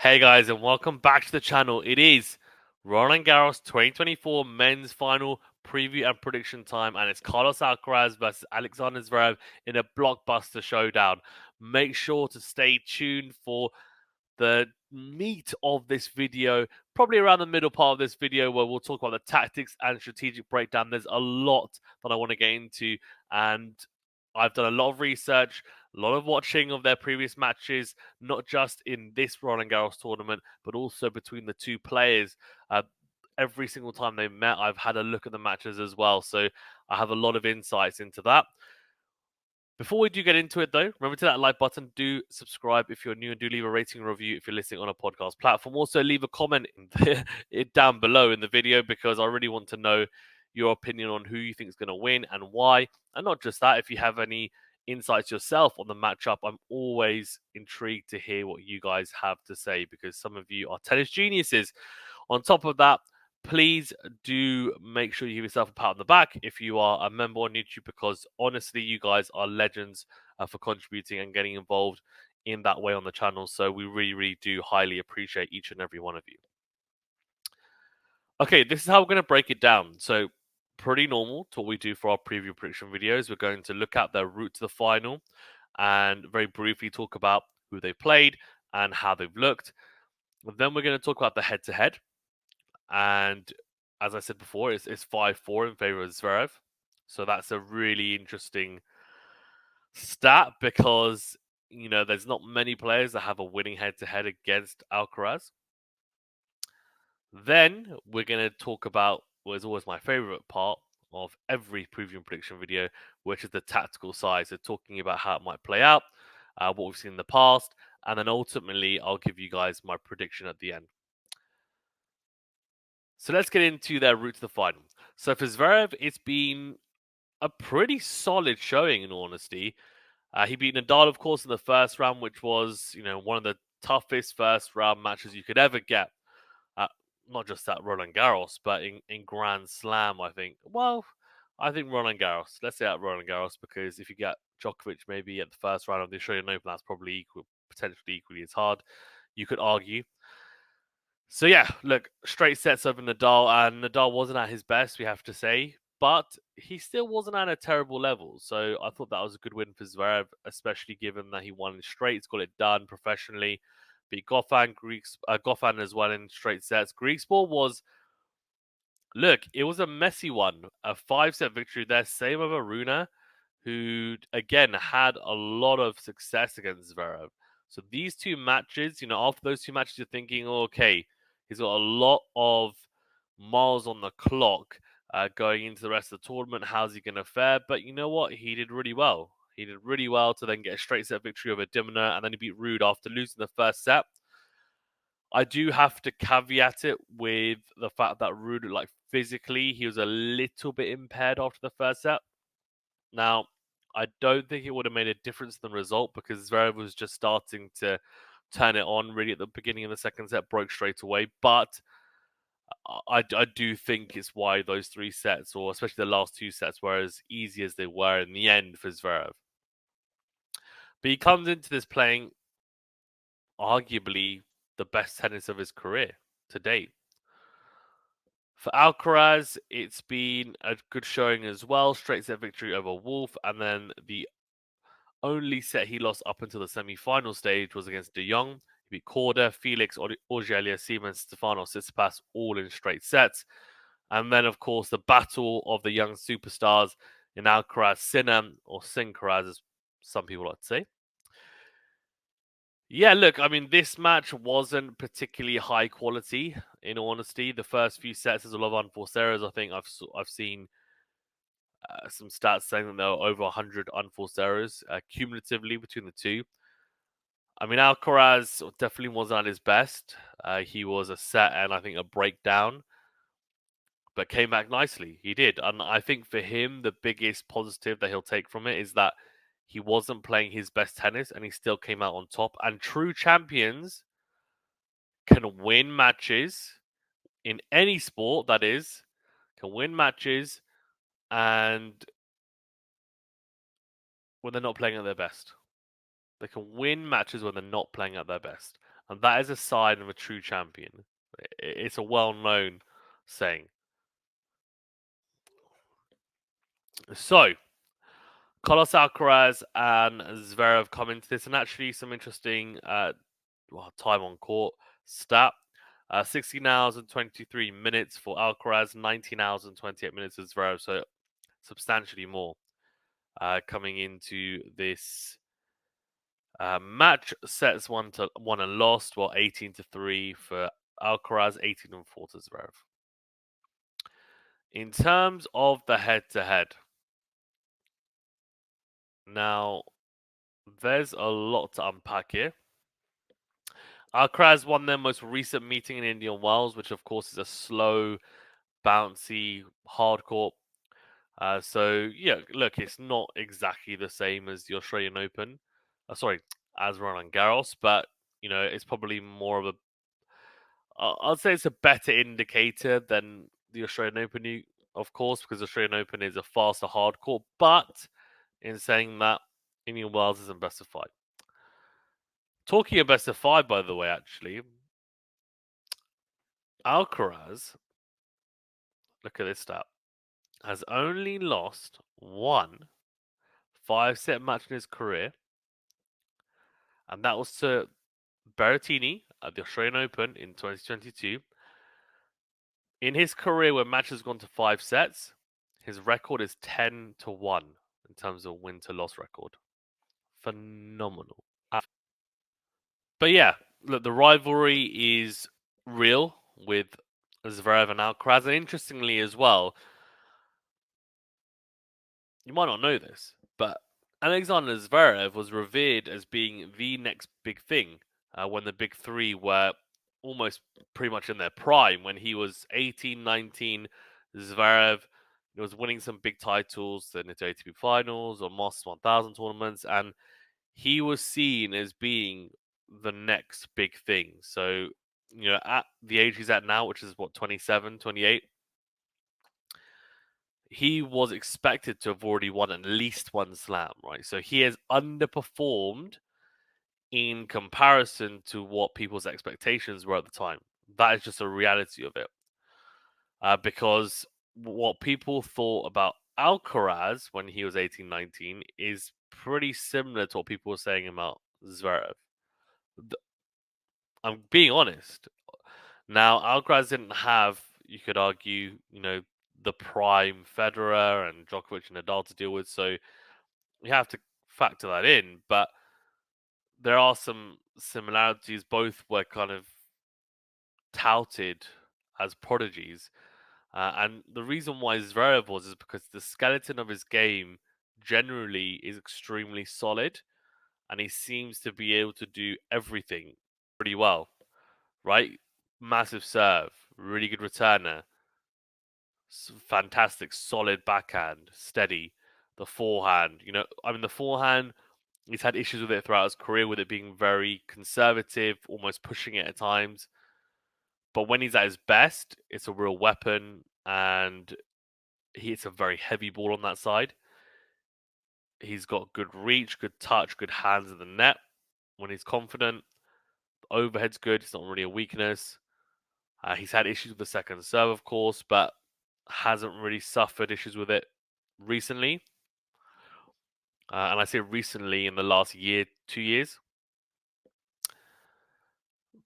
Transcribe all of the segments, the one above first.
Hey guys, and welcome back to the channel. It is Roland Garros 2024 men's final preview and prediction time, and it's Carlos Alcaraz versus Alexander Zverev in a blockbuster showdown. Make sure to stay tuned for the meat of this video, probably around the middle part of this video, where we'll talk about the tactics and strategic breakdown. There's a lot that I want to get into, and I've done a lot of research, a lot of watching of their previous matches, not just in this Roland Garros tournament, but also between the two players. Every single time they met, I've had a look at the matches as well. So I have a lot of insights into that. Before we do get into it, though, remember to that like button. Do subscribe if you're new, and do leave a rating and review if you're listening on a podcast platform. Also, leave a comment down below in the video, because I really want to know your opinion on who you think is going to win and why. And not just that, if you have any insights yourself on the matchup, I'm always intrigued to hear what you guys have to say, because some of you are tennis geniuses. On top of that, please do make sure you give yourself a pat on the back if you are a member on YouTube, because honestly, you guys are legends for contributing and getting involved in that way on the channel. So we really, really do highly appreciate each and every one of you. Okay, this is how we're going to break it down. So pretty normal to what we do for our preview prediction videos. We're going to look at their route to the final and very briefly talk about who they played and how they've looked. Then we're going to talk about the head-to-head. And as I said before, it's 5-4 in favor of Zverev. So that's a really interesting stat, because, there's not many players that have a winning head-to-head against Alcaraz. Then we're going to talk about what is always my favorite part of every preview and prediction video, which is the tactical side. So talking about how it might play out, what we've seen in the past, and then ultimately I'll give you guys my prediction at the end. So let's get into their route to the final. So for Zverev, it's been a pretty solid showing, in all honesty. He beat Nadal, of course, in the first round, which was, one of the toughest first round matches you could ever get. Not just at Roland Garros, but in Grand Slam, I think. Well, I think Roland Garros. Let's say at Roland Garros, because if you get Djokovic maybe at the first round of the Australian Open, that's probably potentially equally as hard, you could argue. So yeah, look, straight sets over Nadal, and Nadal wasn't at his best, we have to say, but he still wasn't at a terrible level. So I thought that was a good win for Zverev, especially given that he won in straights, got it done professionally, beat Goffin as well in straight sets. Griekspoor was, look, it was a messy one, a 5-set victory there, same over Rune, who again had a lot of success against Zverev. So these two matches, after those two matches, you're thinking, oh, okay, he's got a lot of miles on the clock going into the rest of the tournament. How's he going to fare? But you know what? He did really well. He did really well to then get a straight set victory over Dimner, and then he beat Ruud after losing the first set. I do have to caveat it with the fact that Ruud, like physically, he was a little bit impaired after the first set. Now, I don't think it would have made a difference in the result, because Zverev was just starting to turn it on really at the beginning of the second set, broke straight away. But I do think it's why those 3 sets, or especially the last 2 sets, were as easy as they were in the end for Zverev. But he comes into this playing arguably the best tennis of his career to date. For Alcaraz, it's been a good showing as well. Straight set victory over Wolf, and then the only set he lost up until the semi-final stage was against De Jong. He beat Korda, Felix, Auger-Aliassime, Siemens, Stefanos Tsitsipas, all in straight sets. And then, of course, the battle of the young superstars in Alcaraz, Sinner, or Sincaraz, as some people like to say. Yeah, look, I mean, this match wasn't particularly high quality, in all honesty. The first few sets, there's a lot of unforced errors. I think I've seen some stats saying that there were over 100 unforced errors cumulatively between the two. I mean, Alcaraz definitely wasn't at his best. He was a set and I think a breakdown, but came back nicely. He did. And I think for him, the biggest positive that he'll take from it is that he wasn't playing his best tennis and he still came out on top. And true champions can win matches in any sport, that is, can win matches and when they're not playing at their best. They can win matches when they're not playing at their best. and that is a sign of a true champion. It's a well-known saying. So, Carlos Alcaraz and Zverev come into this, and actually some interesting time on court stat. 16 hours and 23 minutes for Alcaraz, 19 hours and 28 minutes for Zverev, so substantially more coming into this match. Sets 1 and lost, while 18-3 for Alcaraz, 18-4 to Zverev. In terms of the head-to-head, now there's a lot to unpack here. Alcaraz won their most recent meeting in Indian Wells, which of course is a slow, bouncy, hard court. So yeah, look, it's not exactly the same as the Australian Open. Sorry, as Roland Garros, but it's probably more of a. I'd say it's a better indicator than the Australian Open, of course, because the Australian Open is a faster hard court. But in saying that, Indian Wells isn't best of 5. Talking of best of 5, by the way, actually, Alcaraz, look at this stat, has only lost one 5-set match in his career, and that was to Berrettini at the Australian Open in 2022. In his career, where matches gone to 5 sets, his record is 10-1 in terms of win to loss record. Phenomenal. But yeah, look, the rivalry is real with Zverev and Alcaraz, and interestingly as well, you might not know this, but Alexander Zverev was revered as being the next big thing when the big three were almost pretty much in their prime. When he was 18, 19, Zverev was winning some big titles, the ATP finals or Masters 1000 tournaments, and he was seen as being the next big thing. So, at the age he's at now, which is what, 27, 28, he was expected to have already won at least one slam, right? So he has underperformed in comparison to what people's expectations were at the time. That is just a reality of it. Because what people thought about Alcaraz when he was 18, 19 is pretty similar to what people were saying about Zverev. I'm being honest. Now, Alcaraz didn't have, you could argue, the prime Federer and Djokovic and Nadal to deal with, so you have to factor that in. But there are some similarities. Both were kind of touted as prodigies. And the reason why Zverev was is because the skeleton of his game generally is extremely solid, and he seems to be able to do everything pretty well, right? Massive serve, really good returner, fantastic, solid backhand, steady. The forehand, the forehand, he's had issues with it throughout his career, with it being very conservative, almost pushing it at times. But when he's at his best, it's a real weapon, and he hits a very heavy ball on that side. He's got good reach, good touch, good hands in the net. When he's confident, overhead's good. It's not really a weakness. He's had issues with the second serve, of course, but hasn't really suffered issues with it recently. And I say recently in the last year, 2 years.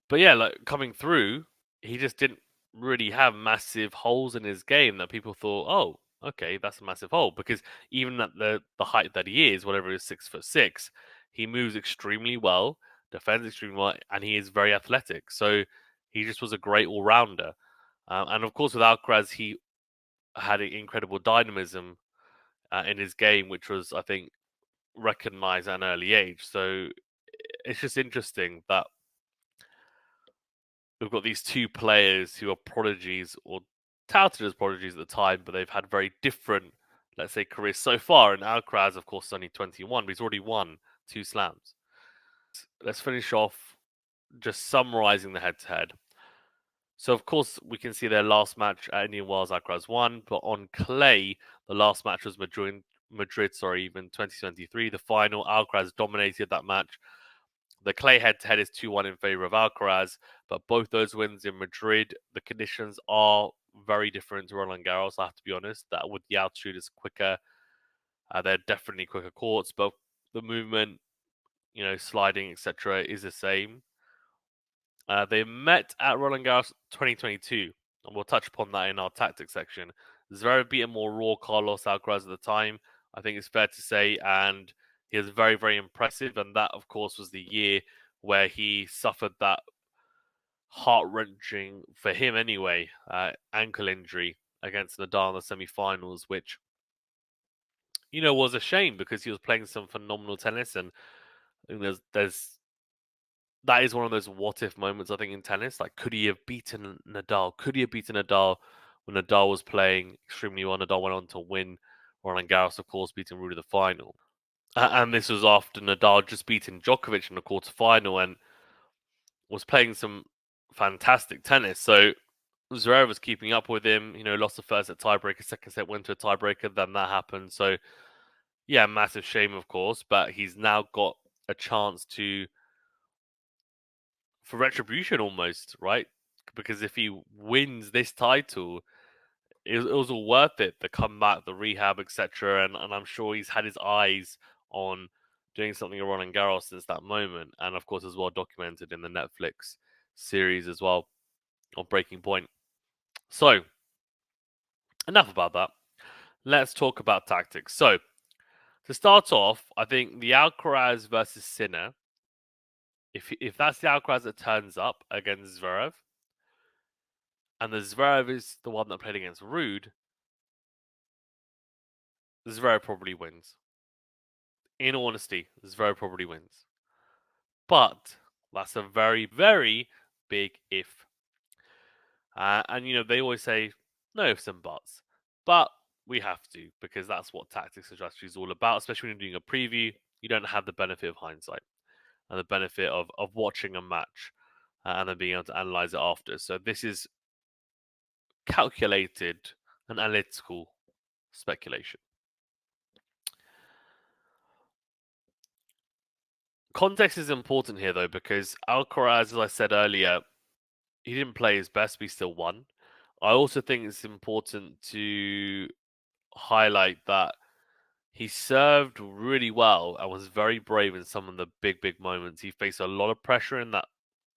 But yeah, like coming through, he just didn't really have massive holes in his game that people thought, oh, okay, that's a massive hole. Because even at the height that he is, whatever it is, 6'6", he moves extremely well, defends extremely well, and he is very athletic. So he just was a great all rounder. And of course, with Alcaraz, he had an incredible dynamism in his game, which was, I think, recognized at an early age. So it's just interesting that we've got these two players who are prodigies or touted as prodigies at the time, but they've had very different, let's say, careers so far. And Alcaraz, of course, is only 21, but he's already won 2 slams. Let's finish off just summarizing the head-to-head. So, of course, we can see their last match at Indian Wells, Alcaraz won, but on clay, the last match was Madrid, even 2023. The final, Alcaraz dominated that match. The clay head-to-head is 2-1 in favor of Alcaraz, but both those wins in Madrid, the conditions are very different to Roland Garros, I have to be honest. That with the altitude is quicker. They're definitely quicker courts, but the movement, sliding, etc., is the same. They met at Roland Garros 2022, and we'll touch upon that in our tactics section. Zverev beat a more raw Carlos Alcraz at the time, I think it's fair to say, and he was very, very impressive. And that, of course, was the year where he suffered that heart-wrenching, for him anyway, ankle injury against Nadal in the semi-finals, which was a shame because he was playing some phenomenal tennis, and I think there's that is one of those what if moments, I think, in tennis. Like, could he have beaten Nadal? Could he have beaten Nadal when Nadal was playing extremely well? Nadal went on to win Roland Garros, of course, beating Ruud in the final. And this was after Nadal just beating Djokovic in the quarterfinal and was playing some fantastic tennis. So Zverev was keeping up with him. Lost the first set tiebreaker, second set went to a tiebreaker. Then that happened. So yeah, massive shame, of course. But he's now got a chance for retribution almost, right? Because if he wins this title, it was all worth it. The comeback, the rehab, etc. And I'm sure he's had his eyes on doing something at Roland Garros since that moment. And of course, as well documented in the Netflix series as well on Breaking Point. So, enough about that. Let's talk about tactics. So, to start off, I think the Alcaraz versus Sinner, if that's the Alcaraz that turns up against Zverev, and the Zverev is the one that played against Ruud, Zverev probably wins. In honesty, Zverev probably wins. But that's a very, very big if. And, they always say no ifs and buts. But we have to, because that's what tactics and strategy is all about, especially when you're doing a preview. You don't have the benefit of hindsight and the benefit of watching a match and then being able to analyze it after. So this is calculated and analytical speculation. Context is important here, though, because Alcaraz, as I said earlier, he didn't play his best, but he still won. I also think it's important to highlight that he served really well and was very brave in some of the big, big moments. He faced a lot of pressure in that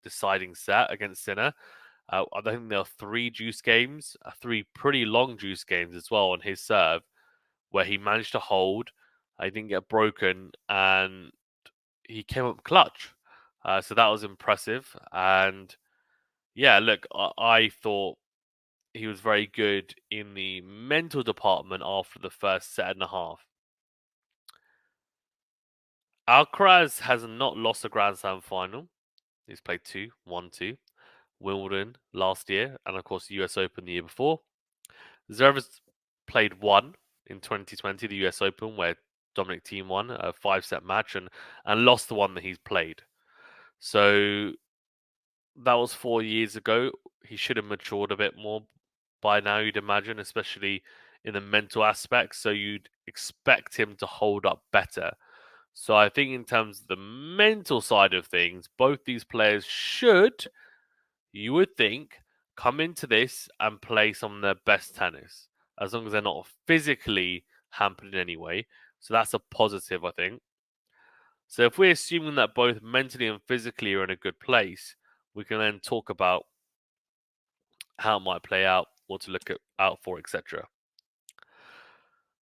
deciding set against Sinner. I think there are three juice games, three pretty long juice games as well on his serve, where he managed to hold. He didn't get broken, and he came up clutch. So that was impressive. And yeah, look, I thought he was very good in the mental department after the first set and a half. Alcaraz has not lost a Grand Slam final. He's played two, 1-2. Wimbledon last year, and of course the US Open the year before. Zverev has played one in 2020, the US Open, where Dominic Thiem won a 5-set match and lost the one that he's played. So that was 4 years ago. He should have matured a bit more by now, you'd imagine, especially in the mental aspect. So you'd expect him to hold up better. So I think in terms of the mental side of things, both these players should, you would think, come into this and play some of their best tennis, as long as they're not physically hampered in any way. So that's a positive, I think. So if we're assuming that both mentally and physically are in a good place, we can then talk about how it might play out, what to look out for, etc.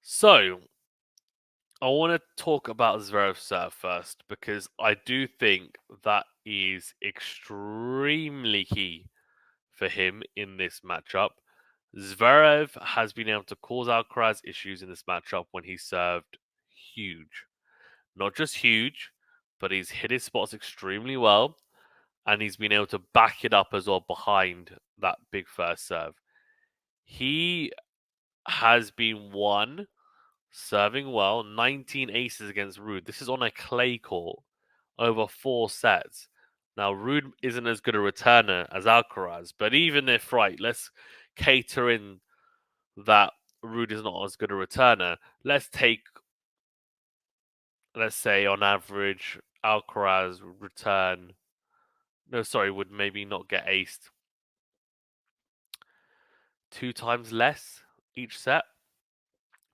So I want to talk about Zverev's serve first, because I do think that is extremely key for him in this matchup. Zverev has been able to cause Alcaraz issues in this matchup when he served huge. Not just huge, but he's hit his spots extremely well, and he's been able to back it up as well behind that big first serve. He has been serving well, 19 aces against Ruud. This is on a clay court over 4 sets. Now, Ruud isn't as good a returner as Alcaraz, but even if, right, let's cater in that Ruud is not as good a returner. Let's say, on average, Alcaraz return. No, sorry, would maybe not get aced 2 times less each set.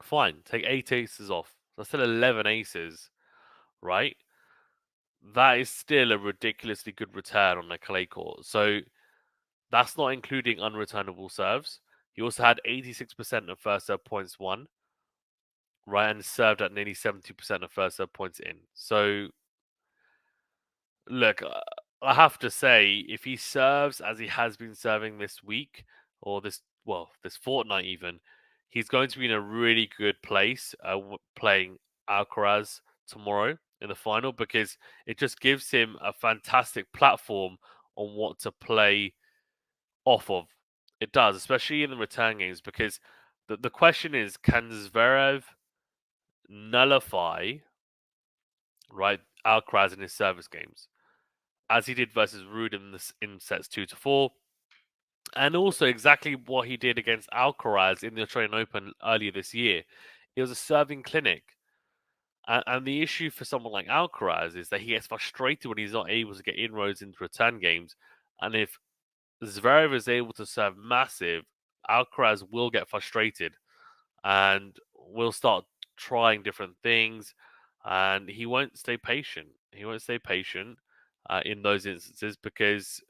Fine, take 8 aces off. That's still 11 aces, right? That is still a ridiculously good return on a clay court. So that's not including unreturnable serves. He also had 86% of first serve points won, right, and served at nearly 70% of first serve points in. So, look, I have to say, if he serves as he has been serving this week, or this fortnight even, he's going to be in a really good place playing Alcaraz tomorrow in the final because it just gives him a fantastic platform on what to play off of. It does, especially in the return games, because the question is, can Zverev nullify, right, Alcaraz in his service games, as he did versus Ruud in sets 2-4, and also exactly what he did against Alcaraz in the Australian Open earlier this year. It was a serving clinic. And the issue for someone like Alcaraz is that he gets frustrated when he's not able to get inroads into return games. And if Zverev is able to serve massive, Alcaraz will get frustrated and will start trying different things, and he won't stay patient. He won't stay patient in those instances because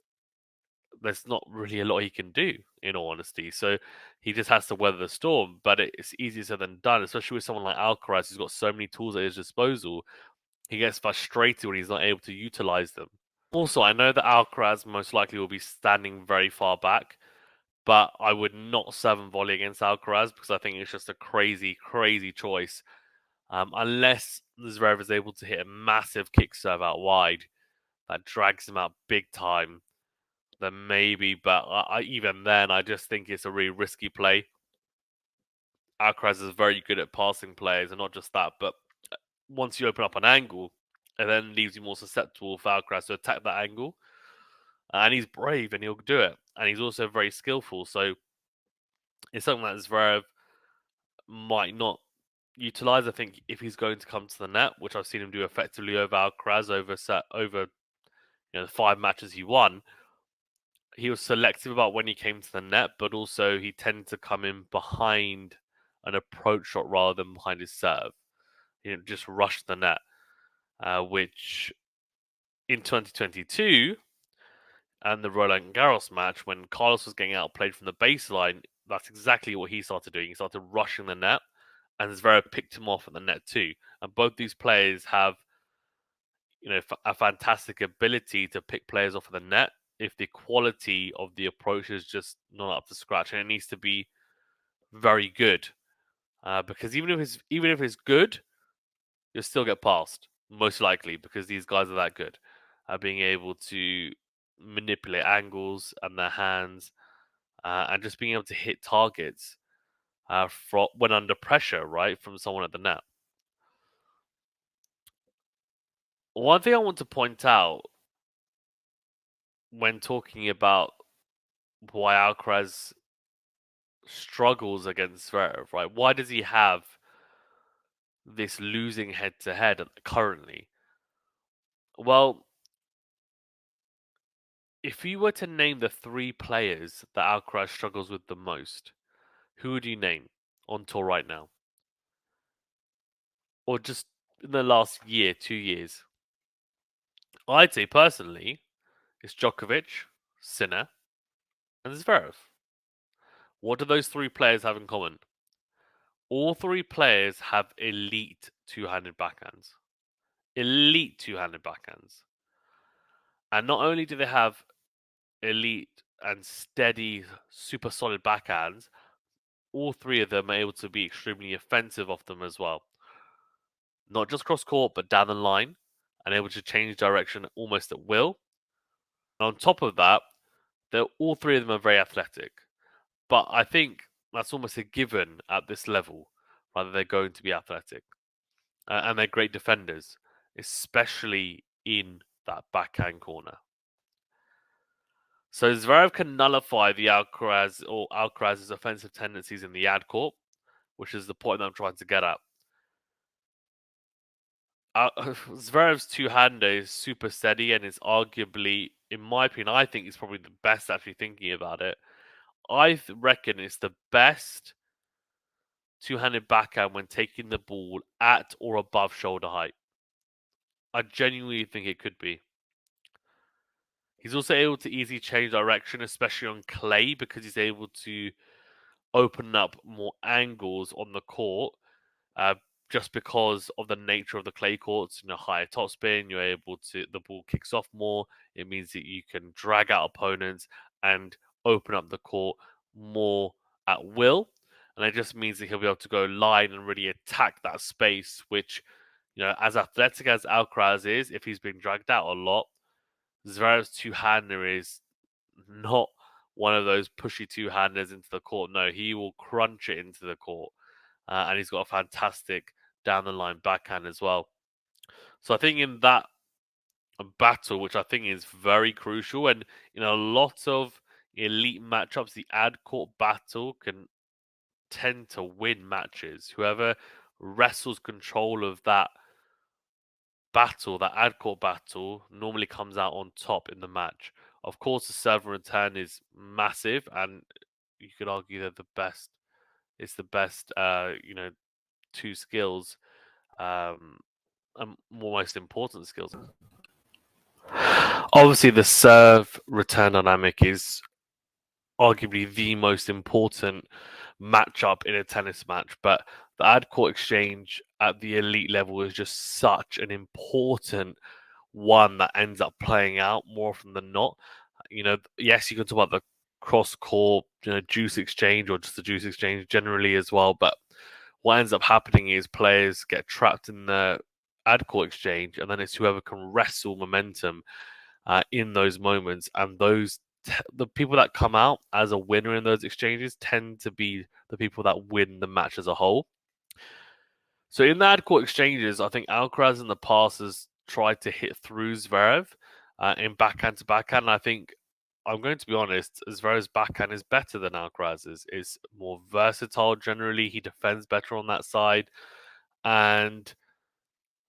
there's not really a lot he can do, in all honesty. So he just has to weather the storm. But it's easier said than done, especially with someone like Alcaraz who's got so many tools at his disposal. He gets frustrated when he's not able to utilize them. Also, I know that Alcaraz most likely will be standing very far back, but I would not serve and volley against Alcaraz because I think it's just a crazy, crazy choice. Unless Zverev is able to hit a massive kick serve out wide that drags him out big time, then maybe. But even then, I just think it's a really risky play. Alcaraz is very good at passing players, and not just that, but once you open up an angle, it then leaves you more susceptible for Alcaraz to attack that angle. And he's brave and he'll do it. And he's also very skillful. So it's something that Zverev might not utilize. I think if he's going to come to the net, which I've seen him do effectively over Alcaraz over the 5 matches he won, he was selective about when he came to the net, but also he tended to come in behind an approach shot rather than behind his serve. Just rush the net, which in 2022 and the Roland Garros match, when Carlos was getting outplayed from the baseline, that's exactly what he started doing. He started rushing the net, and Zverev picked him off at the net too. And both these players have, a fantastic ability to pick players off of the net if the quality of the approach is just not up to scratch, and it needs to be very good. Because even if it's good, you'll still get passed most likely because these guys are that good at being able to manipulate angles and their hands and just being able to hit targets when under pressure, right, from someone at the net. One thing I want to point out when talking about why Alcaraz struggles against Zverev, right? Why does he have this losing head to head currently? Well, if you were to name the 3 players that Alcaraz struggles with the most, who would you name on tour right now? Or just in the last year, 2 years? I'd say personally, it's Djokovic, Sinner, and Zverev. What do those 3 players have in common? All 3 players have elite two-handed backhands. Elite two-handed backhands. And not only do they have elite and steady, super solid backhands, all 3 of them are able to be extremely offensive off them as well. Not just cross court, but down the line, and able to change direction almost at will. And on top of that, all 3 of them are very athletic. But I think that's almost a given at this level, rather they're going to be athletic. And they're great defenders, especially in that backhand corner. So Zverev can nullify the Alcaraz's offensive tendencies in the ad court, which is the point that I'm trying to get at. Zverev's two-hander is super steady and is arguably, in my opinion, I think it's probably the best. Actually, thinking about it, I reckon it's the best two-handed backhand when taking the ball at or above shoulder height. I genuinely think it could be. He's also able to easily change direction, especially on clay, because he's able to open up more angles on the court. Uh, just because of the nature of the clay courts, higher topspin, you're able to, the ball kicks off more. It means that you can drag out opponents and open up the court more at will. And it just means that he'll be able to go line and really attack that space, which, as athletic as Alcaraz is, if he's being dragged out a lot, Zverev's two-hander is not one of those pushy two-handers into the court. No, he will crunch it into the court. And he's got a fantastic down-the-line backhand as well. So I think in that battle, which I think is very crucial, and in a lot of elite matchups, the ad-court battle can tend to win matches. Whoever wrestles control of that battle, that ad-court battle, normally comes out on top in the match. Of course, the serve and return is massive, and you could argue they're the best. It's the best, two skills, and most important skills. Obviously, the serve return dynamic is arguably the most important matchup in a tennis match, but the ad court exchange at the elite level is just such an important one that ends up playing out more often than not. Yes, you can talk about the cross court, juice exchange or just the juice exchange generally as well, but what ends up happening is players get trapped in the ad court exchange, and then it's whoever can wrestle momentum in those moments, and the people that come out as a winner in those exchanges tend to be the people that win the match as a whole. So in the ad court exchanges, I think Alcaraz in the past has tried to hit through Zverev in backhand to backhand. And I think, I'm going to be honest, Zverev's backhand is better than Alcaraz's. It's more versatile generally. He defends better on that side. And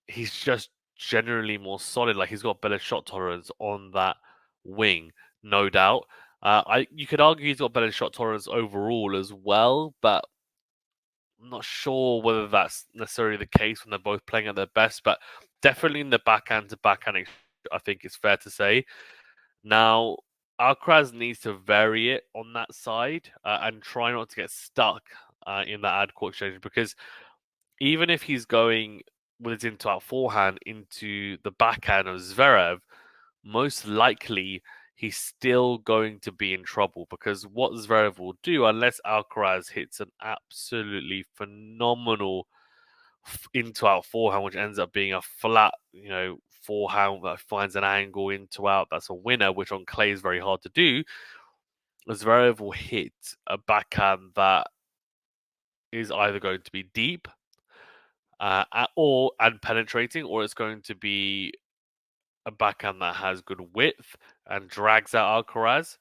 he's just generally more solid. Like, he's got better shot tolerance on that wing, no doubt. You could argue he's got better shot tolerance overall as well, but I'm not sure whether that's necessarily the case when they're both playing at their best. But definitely in the backhand to backhand, I think it's fair to say. Now, Alcaraz needs to vary it on that side and try not to get stuck in that ad court exchange, because even if he's going with his into-out forehand into the backhand of Zverev, most likely he's still going to be in trouble, because what Zverev will do, unless Alcaraz hits an absolutely phenomenal into-out forehand, which ends up being a flat, forehand that finds an angle into-out, that's a winner, which on clay is very hard to do, Zverev will hit a backhand that is either going to be deep and penetrating, or it's going to be a backhand that has good width and drags out Alcaraz,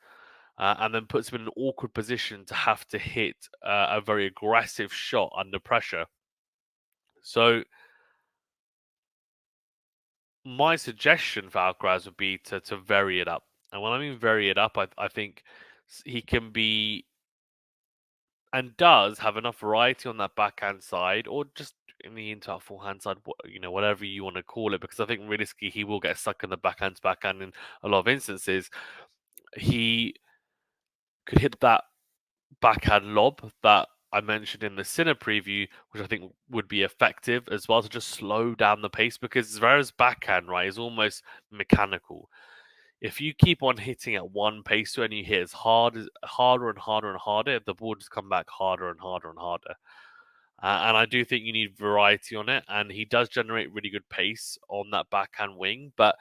and then puts him in an awkward position to have to hit a very aggressive shot under pressure. So my suggestion for Alcaraz would be to vary it up. And when I mean vary it up, I think he can be and does have enough variety on that backhand side, or just in the into forehand side, whatever you want to call it, because I think realistically he will get stuck in the backhand to backhand in a lot of instances. He could hit that backhand lob that I mentioned in the Sinner preview, which I think would be effective as well, to just slow down the pace, because Zverev's backhand, right, is almost mechanical. If you keep on hitting at one pace and you hit as harder and harder and harder, the ball just come back harder and harder and harder. And I do think you need variety on it, and he does generate really good pace on that backhand wing, but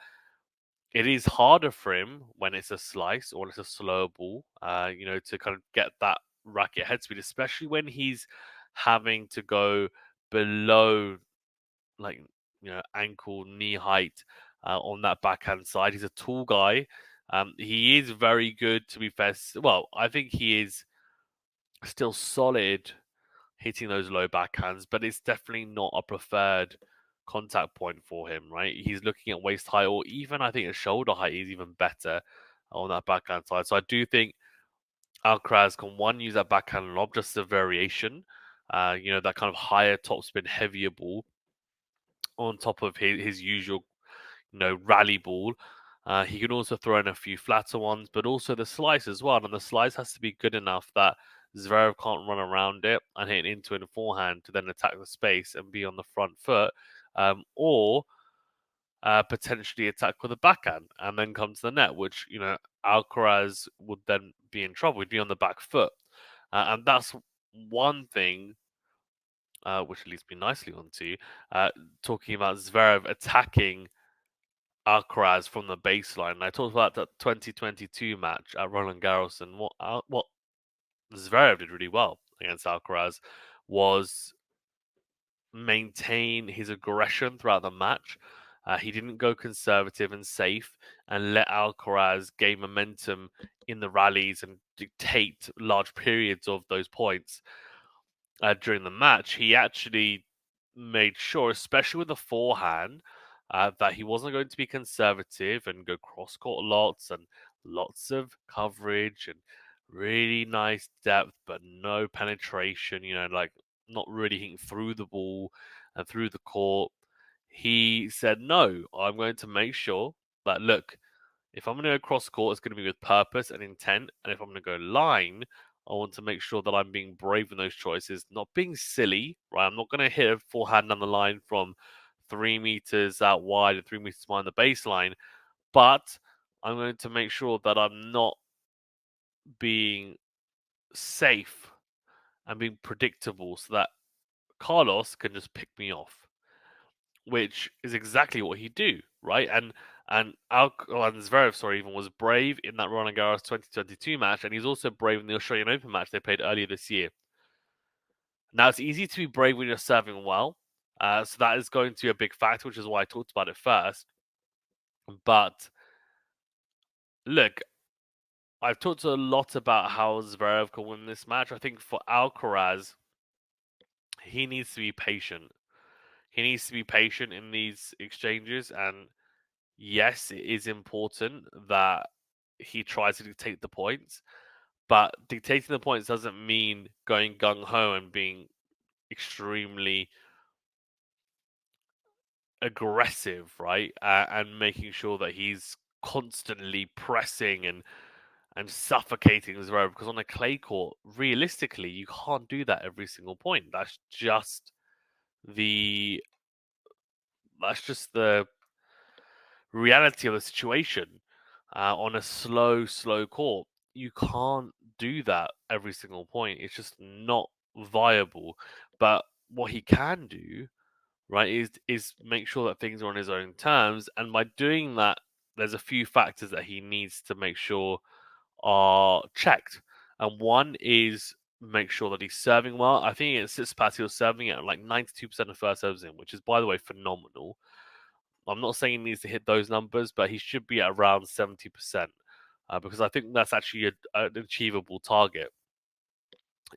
it is harder for him when it's a slice or it's a slow ball, to kind of get that racket head speed, especially when he's having to go below, like, ankle, knee height on that backhand side. He's a tall guy. He is very good, to be fair. Well, I think he is still solid hitting those low backhands, but it's definitely not a preferred contact point for him, right? He's looking at waist height, or even I think at shoulder height is even better on that backhand side. So I do think Alcaraz can use that backhand lob, just a variation, that kind of higher topspin, heavier ball on top of his usual, rally ball. He can also throw in a few flatter ones, but also the slice as well. And the slice has to be good enough that Zverev can't run around it and hit into it in forehand to then attack the space and be on the front foot, or potentially attack with a backhand and then come to the net, which, Alcaraz would then be in trouble. He'd be on the back foot. And that's one thing, which leads me nicely onto talking about Zverev attacking Alcaraz from the baseline. And I talked about that 2022 match at Roland Garros, and what Zverev did really well against Alcaraz was maintain his aggression throughout the match. He didn't go conservative and safe and let Alcaraz gain momentum in the rallies and dictate large periods of those points during the match. He actually made sure, especially with the forehand, that he wasn't going to be conservative and go cross court lots and lots of coverage and really nice depth, but no penetration, like not really hitting through the ball and through the court. He said, no, I'm going to make sure that, look, if I'm going to go cross court, it's going to be with purpose and intent. And if I'm going to go line, I want to make sure that I'm being brave in those choices, not being silly, right? I'm not going to hit a forehand down the line from 3 meters out wide and 3 meters behind the baseline, but I'm going to make sure that I'm not being safe and being predictable so that Carlos can just pick me off, which is exactly what he'd do, right? And Zverev, sorry, even was brave in that Roland Garros 2022 match, and he's also brave in the Australian Open match they played earlier this year. Now, it's easy to be brave when you're serving well, so that is going to be a big factor, which is why I talked about it first. But look, I've talked a lot about how Zverev can win this match. I think for Alcaraz, he needs to be patient. He needs to be patient in these exchanges, and yes, it is important that he tries to dictate the points, but dictating the points doesn't mean going gung ho and being extremely aggressive, right? And making sure that he's constantly pressing and suffocating Zverev, because on a clay court, realistically, you can't do that every single point. The that's just the reality of the situation. On a slow court, you can't do that every single point. It's just not viable. But what he can do, right, is make sure that things are on his own terms, and by doing that, there's a few factors that he needs to make sure are checked. And one is make sure that he's serving well. I think at Tsitsipas he was serving at like 92% of first serves in, which is, by the way, phenomenal. I'm not saying he needs to hit those numbers, but he should be at around 70%, because I think that's actually an achievable target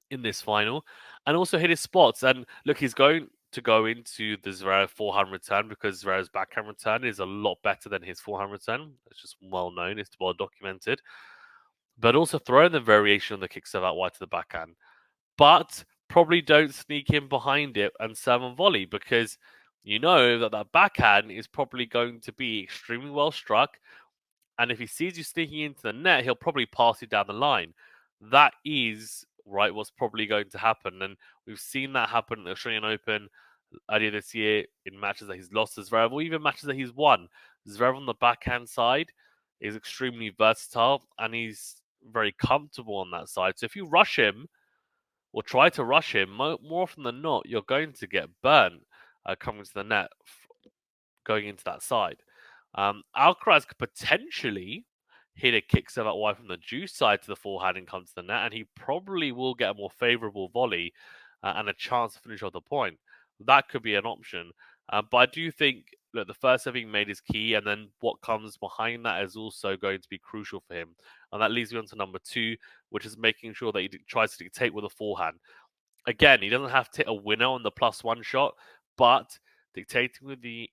in this final. And also hit his spots. And look, he's going to go into the Zverev forehand return, because Zverev's backhand return is a lot better than his forehand return. It's just well known, it's well documented. But also throw in the variation on the kick serve out wide to the backhand. But probably don't sneak in behind it and serve and volley, because you know that backhand is probably going to be extremely well struck. And if he sees you sneaking into the net, he'll probably pass you down the line. That is, right, what's probably going to happen. And we've seen that happen at the Australian Open earlier this year in matches that he's lost to Zverev, or even matches that he's won. Zverev on the backhand side is extremely versatile, and he's very comfortable on that side. So if you rush him, or try to rush him, more often than not, you're going to get burnt coming to the net, going into that side. Alcaraz could potentially hit a kick serve out wide from the juice side to the forehand and come to the net, and he probably will get a more favourable volley and a chance to finish off the point. That could be an option. But I do think that the first serve being made is key, and then what comes behind that is also going to be crucial for him. And that leads me on to number 2, which is making sure that he tries to dictate with a forehand. Again, he doesn't have to hit a winner on the +1 shot, but Dictating with the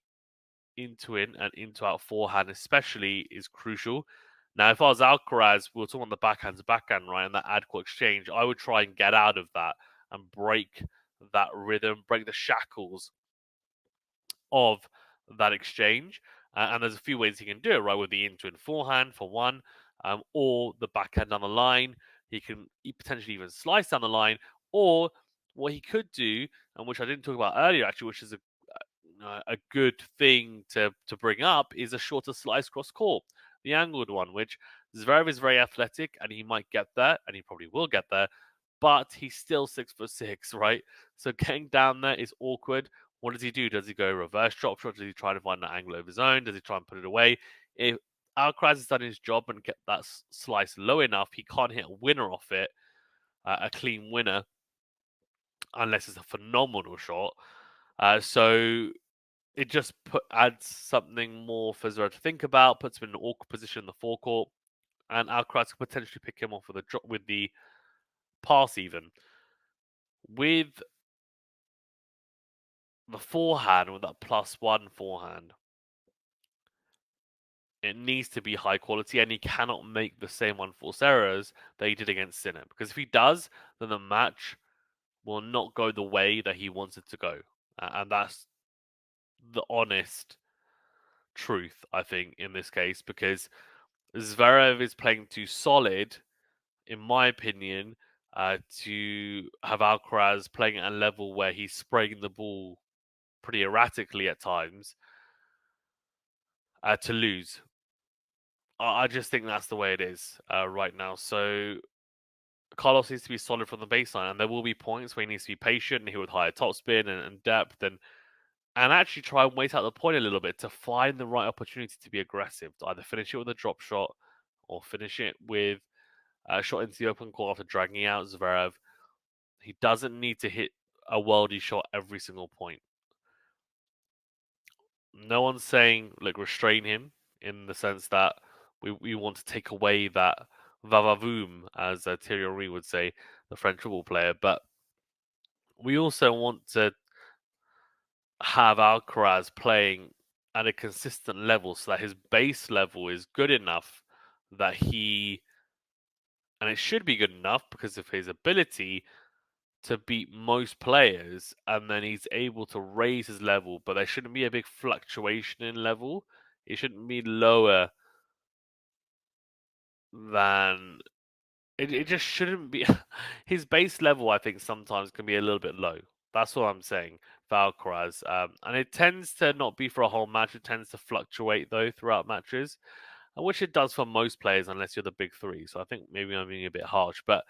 into-in and into-out forehand especially is crucial. Now, if I was Alcaraz, we were talking on the backhand to backhand, right, and that ad-court exchange, I would try and get out of that and break that rhythm, break the shackles of that exchange. And there's a few ways he can do it, right? With the into and forehand for one, or the backhand down the line. He can potentially even slice down the line, or what he could do, and which I didn't talk about earlier, actually, which is a good thing to bring up, is a shorter slice cross court, the angled one, which Zverev is very athletic, and he might get there, and he probably will get there, but he's still 6'6", right? So getting down there is awkward. What does he do? Does he go reverse drop shot? Does he try to find an angle of his own? Does he try and put it away? If Alcaraz has done his job and get that slice low enough, he can't hit a winner off it, a clean winner, unless it's a phenomenal shot. So it just adds something more for Zverev to think about, puts him in an awkward position in the forecourt, and Alcaraz could potentially pick him off with a drop with the pass even. With the forehand, with that +1 forehand, it needs to be high quality, and he cannot make the same unforced errors that he did against Sinner. Because if he does, then the match will not go the way that he wants it to go. And that's the honest truth, I think, in this case, because Zverev is playing too solid, in my opinion, to have Alcaraz playing at a level where he's spraying the ball pretty erratically at times to lose. I just think that's the way it is right now. So Carlos needs to be solid from the baseline, and there will be points where he needs to be patient and he would higher topspin and depth and actually try and wait out the point a little bit to find the right opportunity to be aggressive, to either finish it with a drop shot or finish it with a shot into the open court after dragging out Zverev. He doesn't need to hit a worldy shot every single point. No one's saying, like, restrain him in the sense that we want to take away that vavavoom, as Thierry Henry would say, the French football player, but we also want to have Alcaraz playing at a consistent level so that his base level is good enough that and it should be good enough because of his ability to beat most players, and then he's able to raise his level, but there shouldn't be a big fluctuation in level. It shouldn't be lower than it just shouldn't be. His base level, I think, sometimes can be a little bit low. That's what I'm saying for Alcaraz. And it tends to not be for a whole match. It tends to fluctuate, though, throughout matches, which it does for most players, unless you're the big three. So I think maybe I'm being a bit harsh. But,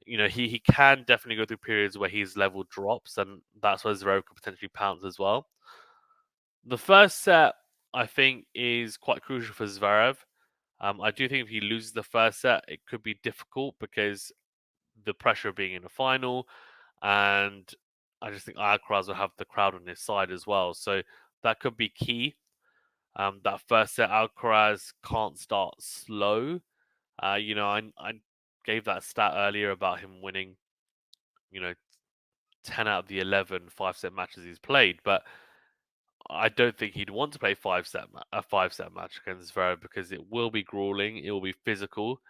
he can definitely go through periods where his level drops, and that's where Zverev could potentially pounce as well. The first set, I think, is quite crucial for Zverev. I do think if he loses the first set, it could be difficult because the pressure of being in a final, and I just think Alcaraz will have the crowd on his side as well. So that could be key. That first set, Alcaraz can't start slow. I gave that stat earlier about him winning, 10 out of the 11 5-set matches he's played, but I don't think he'd want to play a 5-set match against Zverev because it will be grueling, it will be physical,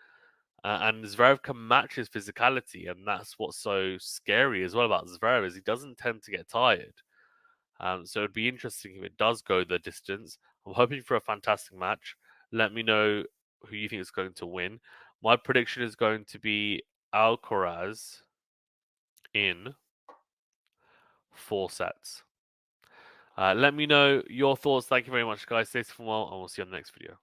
and Zverev can match his physicality, and that's what's so scary as well about Zverev is he doesn't tend to get tired. So it'd be interesting if it does go the distance. I'm hoping for a fantastic match. Let me know who you think is going to win. My prediction is going to be Alcaraz in 4 sets. Let me know your thoughts. Thank you very much, guys. Stay safe and well, and we'll see you on the next video.